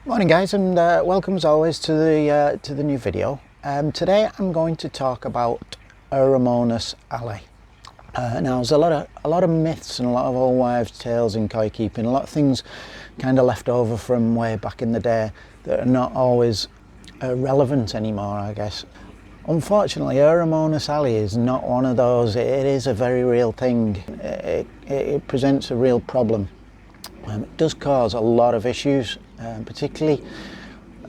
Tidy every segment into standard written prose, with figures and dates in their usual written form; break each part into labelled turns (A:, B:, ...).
A: Morning guys, and welcome as always to the new video. Today I'm going to talk about Aeromonas Alley. Now there's a lot of myths and a lot of old wives' tales in koi keeping, a lot of things kind of left over from way back in the day that are not always relevant anymore, I guess. Unfortunately, Aeromonas Alley is not one of those. It is a very real thing. It presents a real problem. It does cause a lot of issues, particularly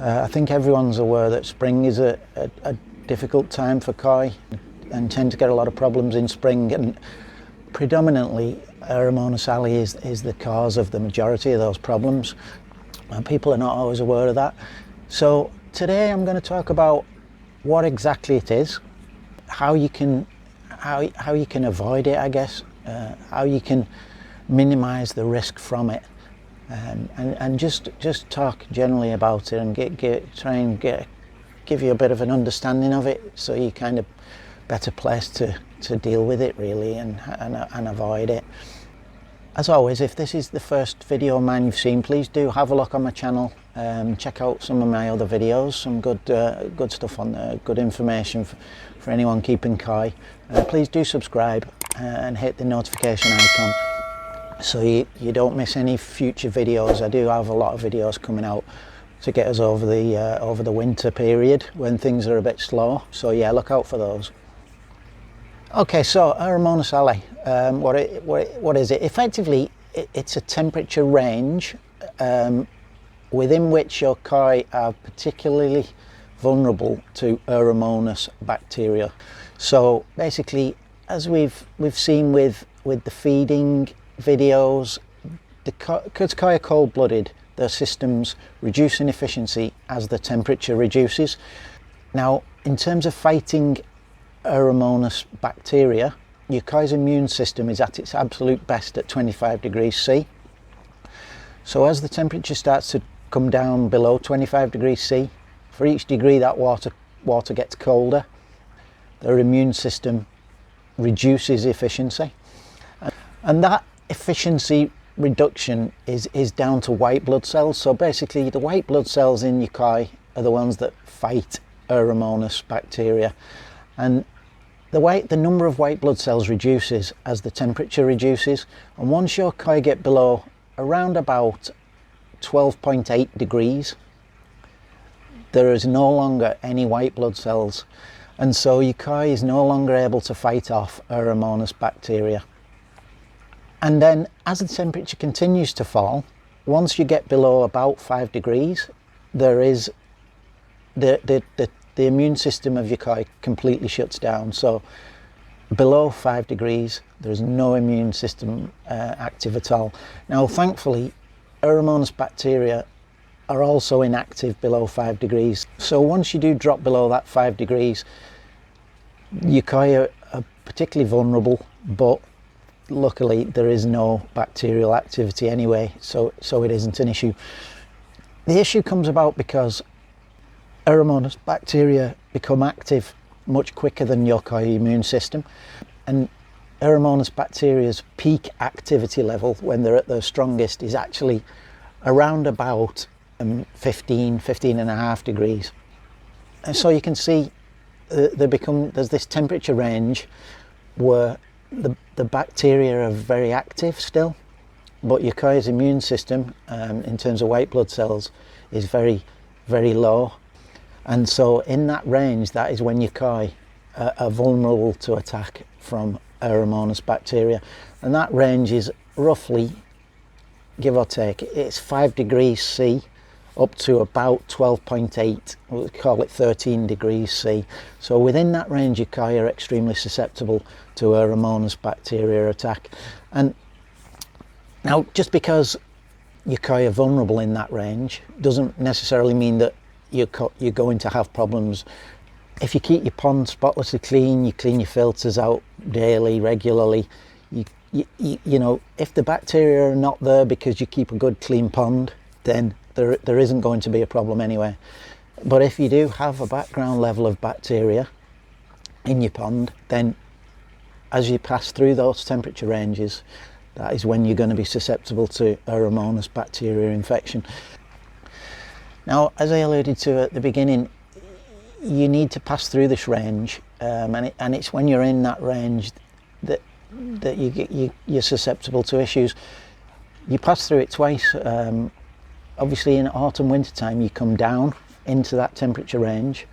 A: I think everyone's aware that spring is a difficult time for koi and tend to get a lot of problems in spring, and predominantly Aeromonas Alley is the cause of the majority of those problems, and people are not always aware of that. So today I'm going to talk about what exactly it is, how you can avoid it, I guess, how you can minimize the risk from it, and just talk generally about it and give you a bit of an understanding of it, so you're kind of better placed to deal with it really and avoid it. As always, if this is the first video of mine you've seen, please do have a look on my channel, check out some of my other videos, some good stuff on there, good information for anyone keeping koi. Please do subscribe and hit the notification icon so you don't miss any future videos. I do have a lot of videos coming out to get us over the winter period when things are a bit slow, so yeah, look out for those. Okay, so Aeromonas Alley, what is it? Effectively, it's a temperature range within which your koi are particularly vulnerable to Aeromonas bacteria. So basically, as we've seen with the feeding videos, because koi are cold-blooded, their systems reduce in efficiency as the temperature reduces. Now, in terms of fighting Aeromonas bacteria, your koi's immune system is at its absolute best at 25 degrees C. So as the temperature starts to come down below 25 degrees C, for each degree that water gets colder, their immune system reduces efficiency, and that efficiency reduction is down to white blood cells. So basically the white blood cells in your koi are the ones that fight Aeromonas bacteria, and the number of white blood cells reduces as the temperature reduces, and once your koi get below around about 12.8 degrees, there is no longer any white blood cells, and so your koi is no longer able to fight off Aeromonas bacteria. And then as the temperature continues to fall, once you get below about 5 degrees, there is the immune system of your koi completely shuts down. So below 5 degrees, there's no immune system active at all. Now, thankfully, Aeromonas bacteria are also inactive below 5 degrees. So once you do drop below that 5 degrees, your koi are particularly vulnerable, but luckily there is no bacterial activity anyway, so it isn't an issue. The issue comes about because Aeromonas bacteria become active much quicker than your koi immune system, and Aeromonas bacteria's peak activity level when they're at their strongest is actually around about 15 and a half degrees. And so you can see there's this temperature range where the bacteria are very active still, but your koi's immune system in terms of white blood cells is very, very low. And so in that range, that is when your koi are vulnerable to attack from Aeromonas bacteria. And that range is roughly, give or take, it's 5 degrees C up to about 12.8, we'll call it 13 degrees C. So within that range, your koi are extremely susceptible to Aeromonas bacteria attack. And now, just because your koi are vulnerable in that range doesn't necessarily mean that you're going to have problems. If you keep your pond spotlessly clean, you clean your filters out daily, regularly, you know, if the bacteria are not there because you keep a good clean pond, then there isn't going to be a problem anyway. But if you do have a background level of bacteria in your pond, then as you pass through those temperature ranges, that is when you're going to be susceptible to Aeromonas bacteria infection. Now, as I alluded to at the beginning, you need to pass through this range, and it's when you're in that range that you're susceptible to issues. You pass through it twice. Obviously in autumn winter time you come down into that temperature range,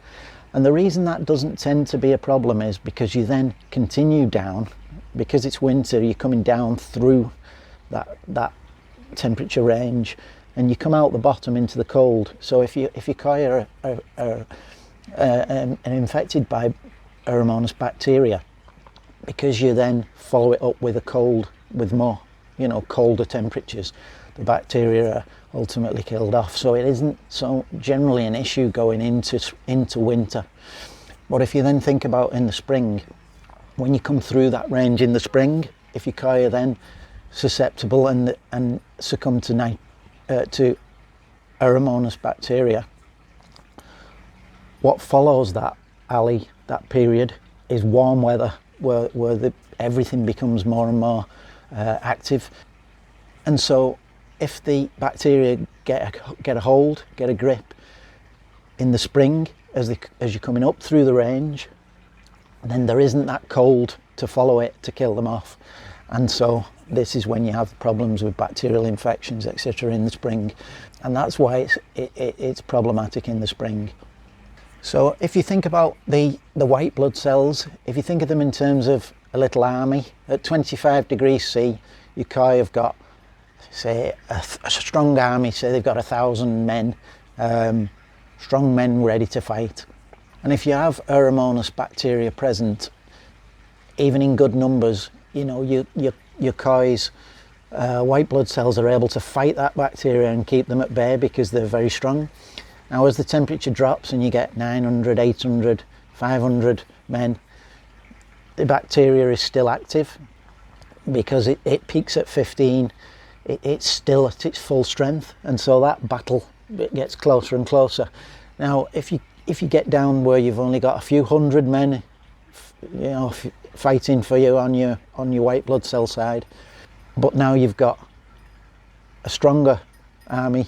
A: and the reason that doesn't tend to be a problem is because you then continue down. Because it's winter, you're coming down through that temperature range, and you come out the bottom into the cold. So if your koi are infected by Aeromonas bacteria, because you then follow it up with a cold, with more, colder temperatures, the bacteria are ultimately killed off. So it isn't so generally an issue going into winter. But if you then think about in the spring, when you come through that range in the spring, if your koi are then susceptible and succumb to Aeromonas bacteria, what follows that alley, that period, is warm weather, where everything becomes more and more active. And so if the bacteria get a hold, get a grip in the spring as you're coming up through the range, then there isn't that cold to follow it to kill them off. And so this is when you have problems with bacterial infections, etc., in the spring, and that's why it's problematic in the spring. So if you think about the white blood cells, if you think of them in terms of a little army, at 25 degrees C, your koi have got, say, a strong army, say they've got 1,000 men, strong men ready to fight. And if you have Aeromonas bacteria present, even in good numbers, your koi's white blood cells are able to fight that bacteria and keep them at bay because they're very strong. Now, as the temperature drops and you get 900, 800, 500 men, the bacteria is still active because it peaks at 15. It's still at its full strength, and so that battle gets closer and closer. Now, if you get down where you've only got a few hundred men, fighting for you on your white blood cell side, but now you've got a stronger army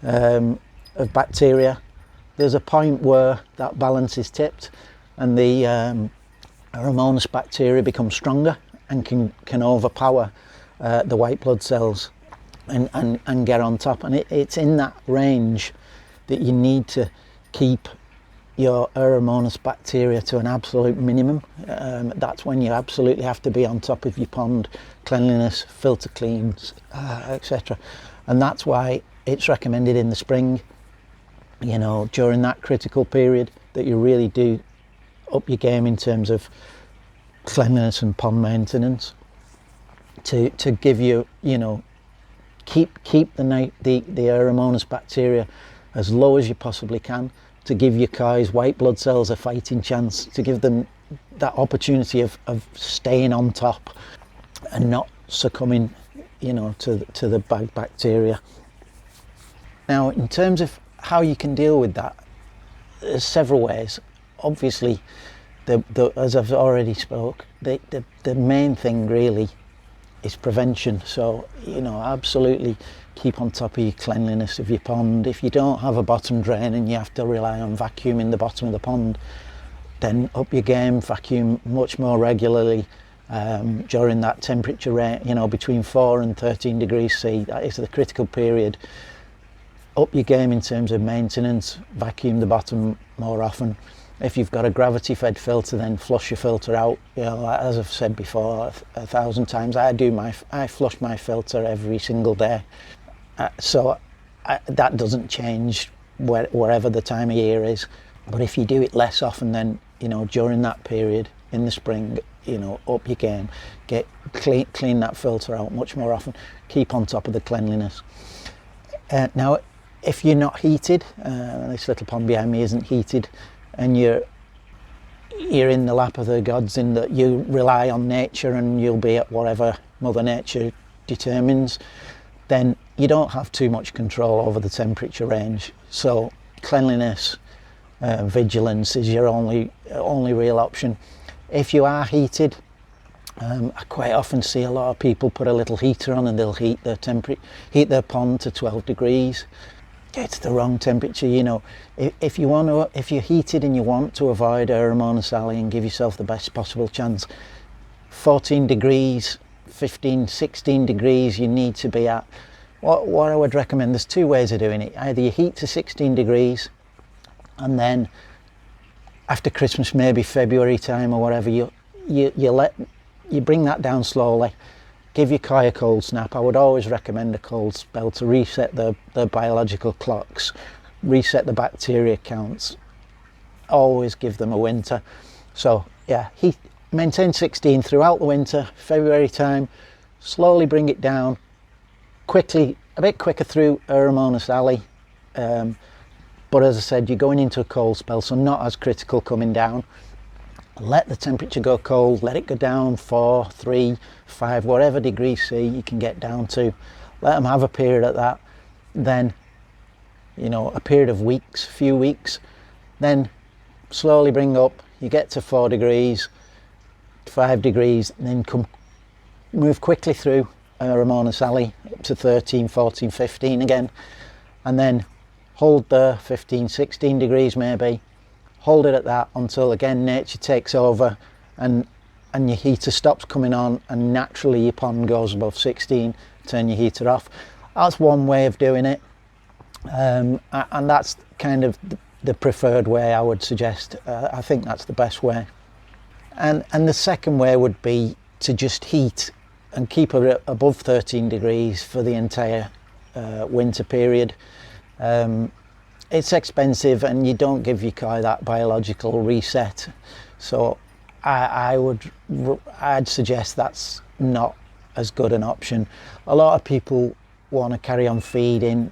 A: of bacteria, there's a point where that balance is tipped, and the Aeromonas bacteria become stronger and can overpower the white blood cells and get on top. And it's in that range that you need to keep your Aeromonas bacteria to an absolute minimum. That's when you absolutely have to be on top of your pond cleanliness, filter cleans, etc. And that's why it's recommended in the spring, during that critical period, that you really do up your game in terms of cleanliness and pond maintenance to give you, keep the Aeromonas bacteria as low as you possibly can, to give your koi's white blood cells a fighting chance, to give them that opportunity of staying on top and not succumbing, to the bad bacteria. Now, in terms of how you can deal with that, there's several ways. Obviously, as I've already spoke, the main thing really is prevention. So, absolutely keep on top of your cleanliness of your pond. If you don't have a bottom drain and you have to rely on vacuuming the bottom of the pond, then up your game, vacuum much more regularly during that temperature range, between 4 and 13 degrees C. That is the critical period. Up your game in terms of maintenance, vacuum the bottom more often. If you've got a gravity fed filter, then flush your filter out. As I've said before 1,000 times, I flush my filter every single day. So that doesn't change wherever the time of year is. But if you do it less often, then during that period in the spring, up your game, clean that filter out much more often. Keep on top of the cleanliness. Now, if you're not heated, this little pond behind me isn't heated, and you're in the lap of the gods in that you rely on nature and you'll be at whatever Mother Nature determines, then you don't have too much control over the temperature range. So cleanliness, vigilance is your only real option. If you are heated, I quite often see a lot of people put a little heater on and they'll heat their pond to 12 degrees. it's the wrong temperature. You know, if you're heated and you want to avoid Aeromonas Alley and give yourself the best possible chance, 14 degrees, 15, 16 degrees you need to be at. What I would recommend, there's two ways of doing it. Either you heat to 16 degrees and then after Christmas, maybe February time or whatever, you bring that down slowly, give your koi a cold snap. I would always recommend a cold spell to reset the biological clocks, reset the bacteria counts. Always give them a winter. So yeah, maintain 16 throughout the winter. February time, slowly bring it down, quickly, a bit quicker through Aeromonas Alley. But as I said, you're going into a cold spell, so not as critical coming down. Let the temperature go cold, let it go down 4, 3, 5, whatever degrees C you can get down to. Let them have a period at that. Then, you know, a period of weeks, few weeks. Then slowly bring up, you get to 4 degrees, 5 degrees, and then move quickly through Aeromonas Alley up to 13, 14, 15 again. And then hold there 15, 16 degrees maybe, hold it at that until again nature takes over and your heater stops coming on and naturally your pond goes above 16, turn your heater off. That's one way of doing it, and that's kind of the preferred way I would suggest. I think that's the best way. And the second way would be to just heat and keep it above 13 degrees for the entire winter period. It's expensive and you don't give your koi that biological reset, so I'd suggest that's not as good an option. A lot of people want to carry on feeding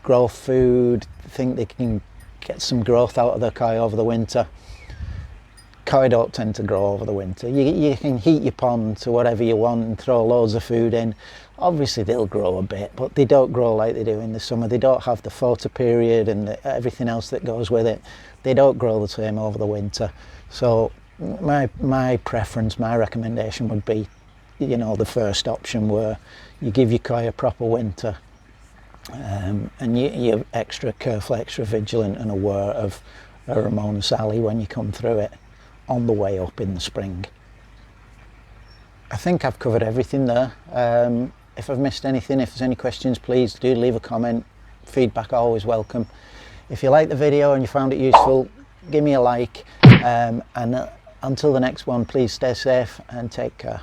A: growth food, think they can get some growth out of their koi over the winter. Koi don't tend to grow over the winter. You can heat your pond to whatever you want and throw loads of food in. Obviously they'll grow a bit, but they don't grow like they do in the summer. They don't have the photo period and everything else that goes with it. They don't grow the same over the winter. So my preference, my recommendation would be, you know, the first option where you give your koi a proper winter, and you're extra careful, extra vigilant and aware of Aeromonas Alley when you come through it on the way up in the spring. I think I've covered everything there. If I've missed anything, if there's any questions, please do leave a comment. Feedback always welcome. If you like the video and you found it useful, give me a like, and until the next one, please stay safe and take care.